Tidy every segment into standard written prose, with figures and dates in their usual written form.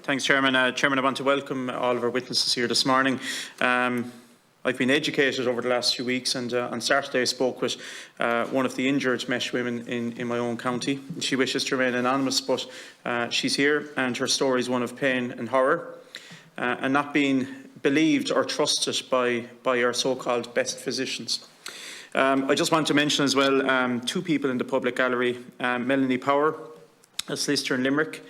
Thanks, Chairman. Chairman, I want to welcome all of our witnesses here this morning. I've been educated over the last few weeks, and on Saturday I spoke with one of the injured mesh women in my own county. She wishes to remain anonymous, but she's here, and her story is one of pain and horror, and not being believed or trusted by our so-called best physicians. I just want to mention as well two people in the public gallery, Melanie Power, a solicitor in Limerick,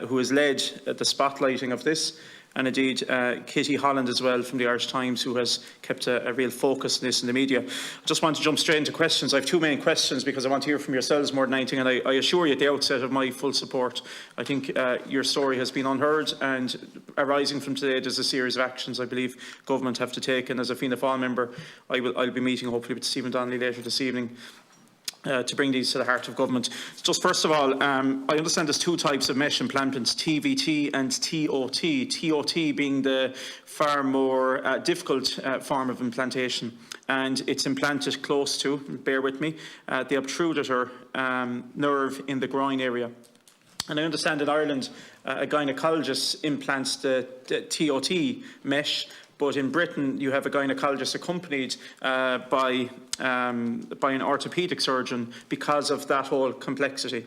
who has led the spotlighting of this, and indeed Kitty Holland as well from the Irish Times, who has kept a real focus on this in the media. I just want to jump straight into questions. I have two main questions because I want to hear from yourselves more than anything, and I assure you at the outset of my full support. I think your story has been unheard, and arising from today there's a series of actions I believe government have to take, and as a Fianna Fáil member I'll be meeting hopefully with Stephen Donnelly later this evening to bring these to the heart of government. Just first of all, I understand there's two types of mesh implantments, TVT and TOT. TOT being the far more difficult form of implantation, and it's implanted close to, bear with me, the obtrudator nerve in the groin area. And I understand in Ireland a gynaecologist implants the TOT mesh, but in Britain you have a gynaecologist accompanied by an orthopaedic surgeon because of that whole complexity.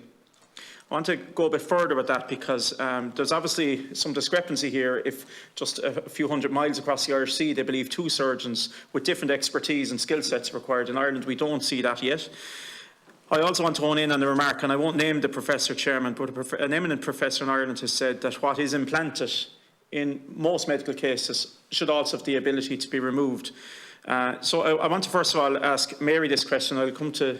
I want to go a bit further with that because there's obviously some discrepancy here. If just a few hundred miles across the Irish Sea they believe two surgeons with different expertise and skill sets required, in Ireland we don't see that yet. I also want to hone in on the remark, and I won't name the professor, Chairman, but an eminent professor in Ireland has said that what is implanted in most medical cases should also have the ability to be removed. So I want to first of all ask Mary this question. I'll come to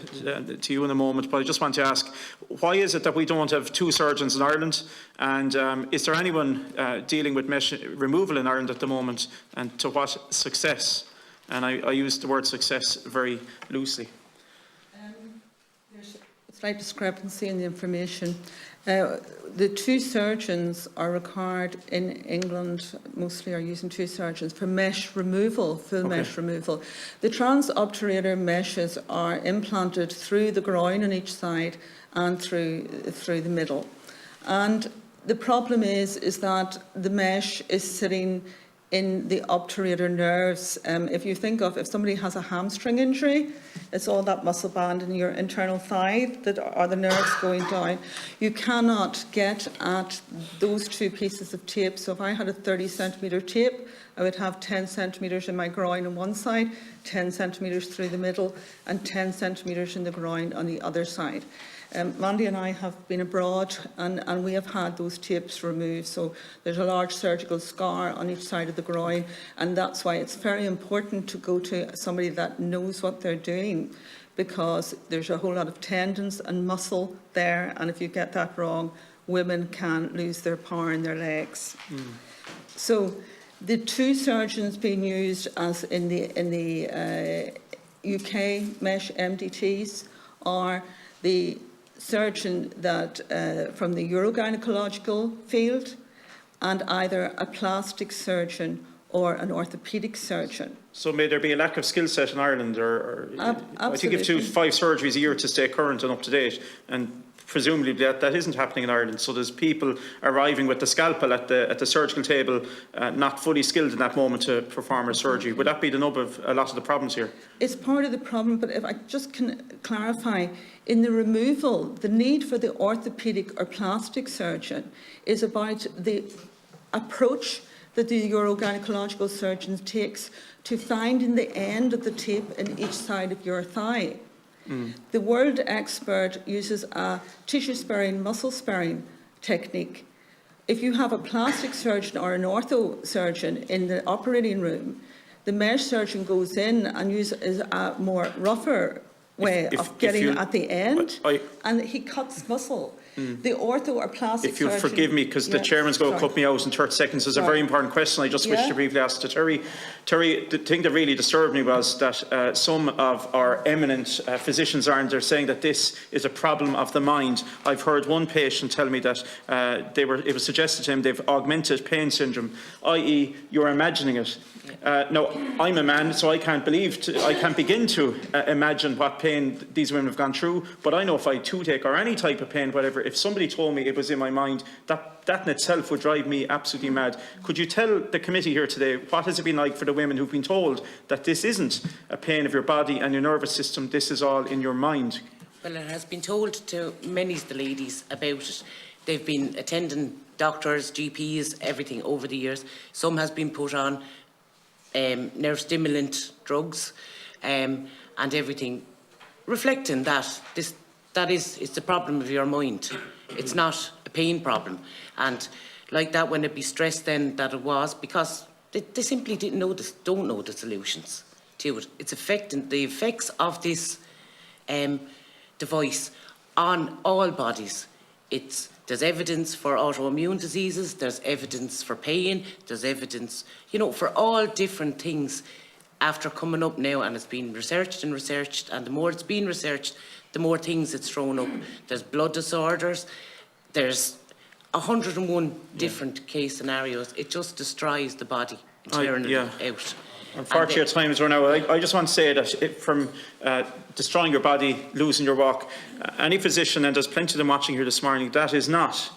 you in a moment, but I just want to ask, why is it that we don't have two surgeons in Ireland, and is there anyone dealing with mesh removal in Ireland at the moment, and to what success? And I use the word success very loosely. There's a slight discrepancy in the information. The two surgeons are required in England, mostly are using two surgeons for mesh removal, full mesh removal. The transobturator meshes are implanted through the groin on each side and through the middle. And the problem is that the mesh is sitting in the obturator nerves. If you think of, if somebody has a hamstring injury, it's all that muscle band in your internal thigh that are the nerves going down. You cannot get at those two pieces of tape. So if I had a 30 centimetre tape, I would have 10 centimetres in my groin on one side, 10 centimetres through the middle, and 10 centimetres in the groin on the other side. Mandy and I have been abroad and we have had those tapes removed, so there's a large surgical scar on each side of the groin, and that's why it's very important to go to somebody that knows what they're doing, because there's a whole lot of tendons and muscle there, and if you get that wrong, women can lose their power in their legs. So the two surgeons being used as in the UK mesh MDTs are the surgeon that from the urogynecological field, and either a plastic surgeon or an orthopaedic surgeon. So may there be a lack of skill set in Ireland, or I think if you do 5 surgeries a year to stay current and up to date, and presumably that isn't happening in Ireland. So there's people arriving with the scalpel at the surgical table, not fully skilled in that moment to perform a surgery. Would that be the nub of a lot of the problems here? It's part of the problem, but if I just can clarify, in the removal, the need for the orthopaedic or plastic surgeon is about the approach that the urogynecological surgeon takes to finding the end of the tape in each side of your thigh. The world expert uses a tissue sparing, muscle sparing technique. If you have a plastic surgeon or an ortho surgeon in the operating room, the mesh surgeon goes in and uses a more rougher way of getting at the end, and he cuts muscle. The ortho or plastic surgeon... If you'll forgive me, because the Chairman's going to cut me out in 30 seconds. There's a very important question I just wish to briefly ask to Terry. Terry, the thing that really disturbed me was that some of our eminent physicians are saying that this is a problem of the mind. I've heard one patient tell me that it was suggested to him they've augmented pain syndrome, i.e. you're imagining it. Now, I'm a man, so I can't begin to imagine what pain these women have gone through, but I know if I had toothache or any type of pain, whatever, if somebody told me it was in my mind, that in itself would drive me absolutely mad. Could you tell the committee here today, what has it been like for the women who've been told that this isn't a pain of your body and your nervous system, this is all in your mind? Well, it has been told to many of the ladies about it. They've been attending doctors, GPs, everything over the years. Some has been put on nerve stimulant drugs and everything, reflecting that it's the problem of your mind. It's not a pain problem. And like that, when it be stressed then that it was, because they simply don't know the solutions to it. It's affecting the effects of this device on all bodies. There's evidence for autoimmune diseases, there's evidence for pain, there's evidence, for all different things after coming up now, and it's been researched, and the more it's been researched, the more things it's thrown up. There's blood disorders, there's 101 different case scenarios. It just destroys the body, tearing it out. Unfortunately, your time is run out. I just want to say that from destroying your body, losing your walk, any physician, and there's plenty of them watching here this morning, that is not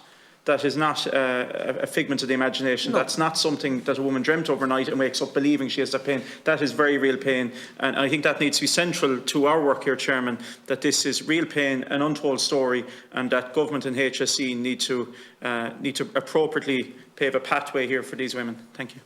a figment of the imagination. No. That's not something that a woman dreamt overnight and wakes up believing she has that pain. That is very real pain, and I think that needs to be central to our work here, Chairman, that this is real pain, an untold story, and that government and HSE need to appropriately pave a pathway here for these women. Thank you.